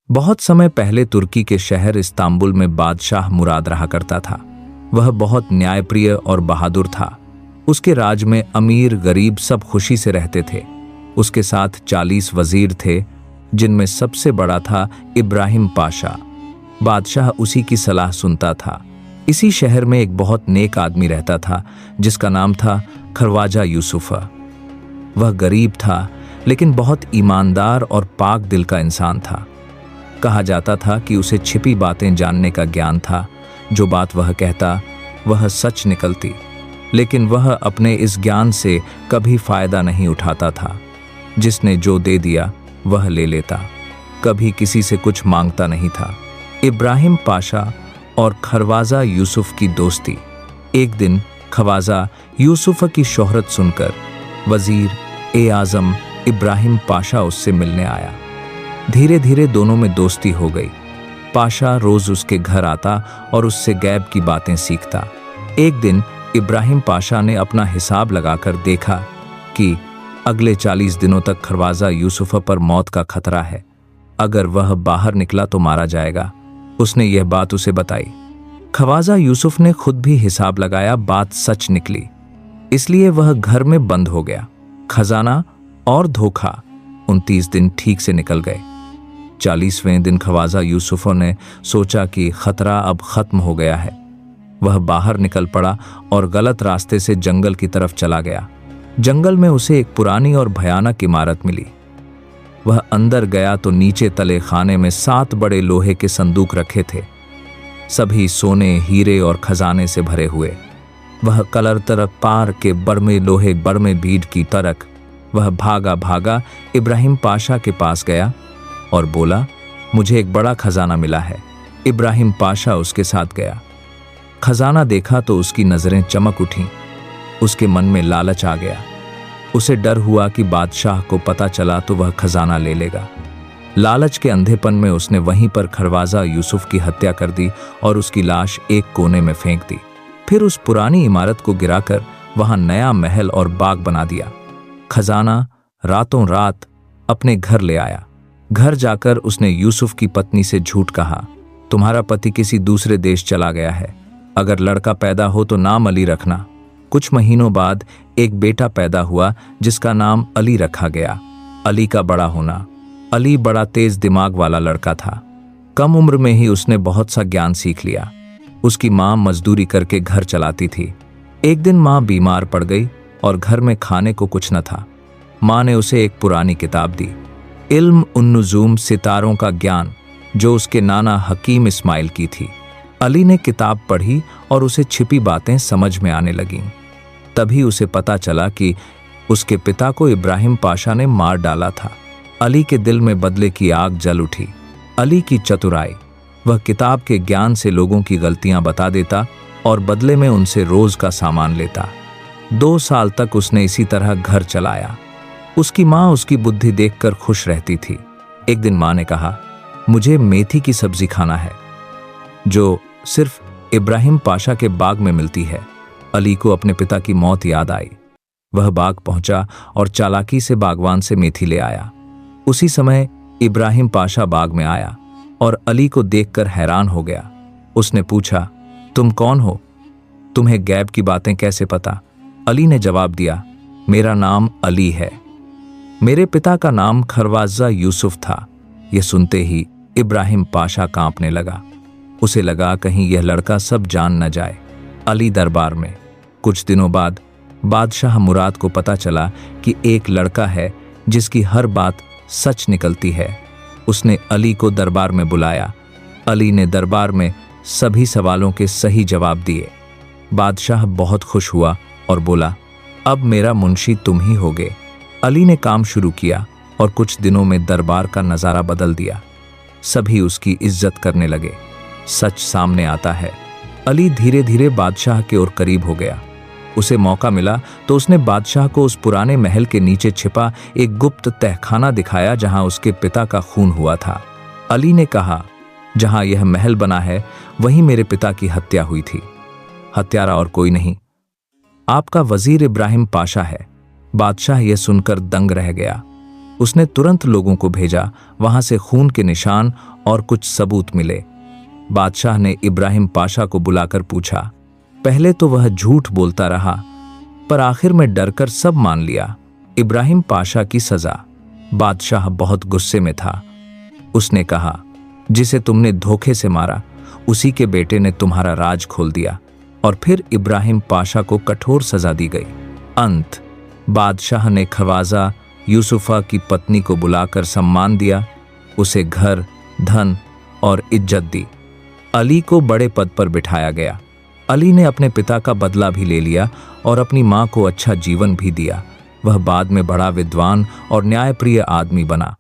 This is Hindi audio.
बहुत समय पहले तुर्की के शहर इस्तांबुल में बादशाह मुराद रहा करता था। वह बहुत न्यायप्रिय और बहादुर था। उसके राज में अमीर गरीब सब खुशी से रहते थे। उसके साथ 40 वजीर थे, जिनमें सबसे बड़ा था इब्राहिम पाशा। बादशाह उसी की सलाह सुनता था। इसी शहर में एक बहुत नेक आदमी रहता था, जिसका नाम था खरवाजा यूसुफा। वह गरीब था, लेकिन बहुत ईमानदार और पाक दिल का इंसान था। कहा जाता था कि उसे छिपी बातें जानने का ज्ञान था। जो बात वह कहता वह सच निकलती, लेकिन वह अपने इस ज्ञान से कभी फायदा नहीं उठाता था। जिसने जो दे दिया वह ले लेता, कभी किसी से कुछ मांगता नहीं था। इब्राहिम पाशा और खरवाजा यूसुफ की दोस्ती। एक दिन खवाजा यूसुफ की शोहरत सुनकर वजीर ए आज़म इब्राहिम पाशा उससे मिलने आया। धीरे धीरे दोनों में दोस्ती हो गई। पाशा रोज उसके घर आता और उससे गैब की बातें सीखता। एक दिन इब्राहिम पाशा ने अपना हिसाब लगाकर देखा कि अगले 40 दिनों तक खरवाजा यूसुफ पर मौत का खतरा है। अगर वह बाहर निकला तो मारा जाएगा। उसने यह बात उसे बताई। खवाजा यूसुफ ने खुद भी हिसाब लगाया, बात सच निकली। इसलिए वह घर में बंद हो गया। खजाना और धोखा 29 दिन ठीक से निकल गए। 40वें दिन खवाजा यूसुफ ने सोचा कि खतरा अब खत्म हो गया है। वह बाहर निकल पड़ा और गलत रास्ते से जंगल की तरफ चला गया। जंगल में उसे एक पुरानी और भयानक इमारत मिली। वह अंदर गया तो नीचे तले खाने में 7 बड़े लोहे के संदूक रखे थे, सभी सोने, हीरे और खजाने से भरे हुए। वह कलर तरक पार के बड़मे लोहे बड़मे भीड़ की तरक वह भागा भागा इब्राहिम पाशा के पास गया और बोला, मुझे एक बड़ा खजाना मिला है। इब्राहिम पाशा उसके साथ गया। खजाना देखा तो उसकी नजरें चमक उठीं। उसके मन में लालच आ गया। उसे डर हुआ कि बादशाह को पता चला तो वह खजाना ले लेगा। लालच के अंधेपन में उसने वहीं पर खरवाजा यूसुफ की हत्या कर दी और उसकी लाश एक कोने में फेंक दी। फिर उस पुरानी इमारत को गिराकर वहां नया महल और बाग बना दिया। खजाना रातों रात अपने घर ले आया। घर जाकर उसने यूसुफ की पत्नी से झूठ कहा, तुम्हारा पति किसी दूसरे देश चला गया है। अगर लड़का पैदा हो तो नाम अली रखना। कुछ महीनों बाद एक बेटा पैदा हुआ, जिसका नाम अली रखा गया। अली का बड़ा होना। अली बड़ा तेज दिमाग वाला लड़का था। कम उम्र में ही उसने बहुत सा ज्ञान सीख लिया। उसकी माँ मजदूरी करके घर चलाती थी। एक दिन माँ बीमार पड़ गई और घर में खाने को कुछ न था। माँ ने उसे एक पुरानी किताब दी, इल्म उन्नुजूम, सितारों का ज्ञान, जो उसके नाना हकीम इस्माइल की थी। अली ने किताब पढ़ी और उसे छिपी बातें समझ में आने लगीं। तभी उसे पता चला कि उसके पिता को इब्राहिम पाशा ने मार डाला था। अली के दिल में बदले की आग जल उठी। अली की चतुराई, वह किताब के ज्ञान से लोगों की गलतियां बता देता और बदले में उनसे रोज का सामान लेता। 2 साल तक उसने इसी तरह घर चलाया। उसकी माँ उसकी बुद्धि देखकर खुश रहती थी। एक दिन माँ ने कहा, मुझे मेथी की सब्जी खाना है, जो सिर्फ इब्राहिम पाशा के बाग में मिलती है। अली को अपने पिता की मौत याद आई। वह बाग पहुंचा और चालाकी से बागवान से मेथी ले आया। उसी समय इब्राहिम पाशा बाग में आया और अली को देखकर हैरान हो गया। उसने पूछा, तुम कौन हो? तुम्हें गैब की बातें कैसे पता? अली ने जवाब दिया, मेरा नाम अली है। मेरे पिता का नाम खरवाजा यूसुफ था। यह सुनते ही इब्राहिम पाशा कांपने लगा। उसे लगा कहीं यह लड़का सब जान न जाए। अली दरबार में। कुछ दिनों बाद बादशाह मुराद को पता चला कि एक लड़का है जिसकी हर बात सच निकलती है। उसने अली को दरबार में बुलाया। अली ने दरबार में सभी सवालों के सही जवाब दिए। बादशाह बहुत खुश हुआ और बोला, अब मेरा मुंशी तुम ही होगे। अली ने काम शुरू किया और कुछ दिनों में दरबार का नज़ारा बदल दिया। सभी उसकी इज्जत करने लगे। सच सामने आता है। अली धीरे धीरे बादशाह के और करीब हो गया। उसे मौका मिला तो उसने बादशाह को उस पुराने महल के नीचे छिपा एक गुप्त तहखाना दिखाया, जहां उसके पिता का खून हुआ था। अली ने कहा, जहां यह महल बना है वहीं मेरे पिता की हत्या हुई थी। हत्यारा और कोई नहीं, आपका वजीर इब्राहिम पाशा है। बादशाह यह सुनकर दंग रह गया। उसने तुरंत लोगों को भेजा। वहां से खून के निशान और कुछ सबूत मिले। बादशाह ने इब्राहिम पाशा को बुलाकर पूछा। पहले तो वह झूठ बोलता रहा, पर आखिर में डरकर सब मान लिया। इब्राहिम पाशा की सजा। बादशाह बहुत गुस्से में था। उसने कहा, जिसे तुमने धोखे से मारा उसी के बेटे ने तुम्हारा राज खोल दिया। और फिर इब्राहिम पाशा को कठोर सजा दी गई। अंत। बादशाह ने खवाजा यूसुफा की पत्नी को बुलाकर सम्मान दिया, उसे घर, धन और इज्जत दी। अली को बड़े पद पर बिठाया गया। अली ने अपने पिता का बदला भी ले लिया और अपनी मां को अच्छा जीवन भी दिया। वह बाद में बड़ा विद्वान और न्यायप्रिय आदमी बना।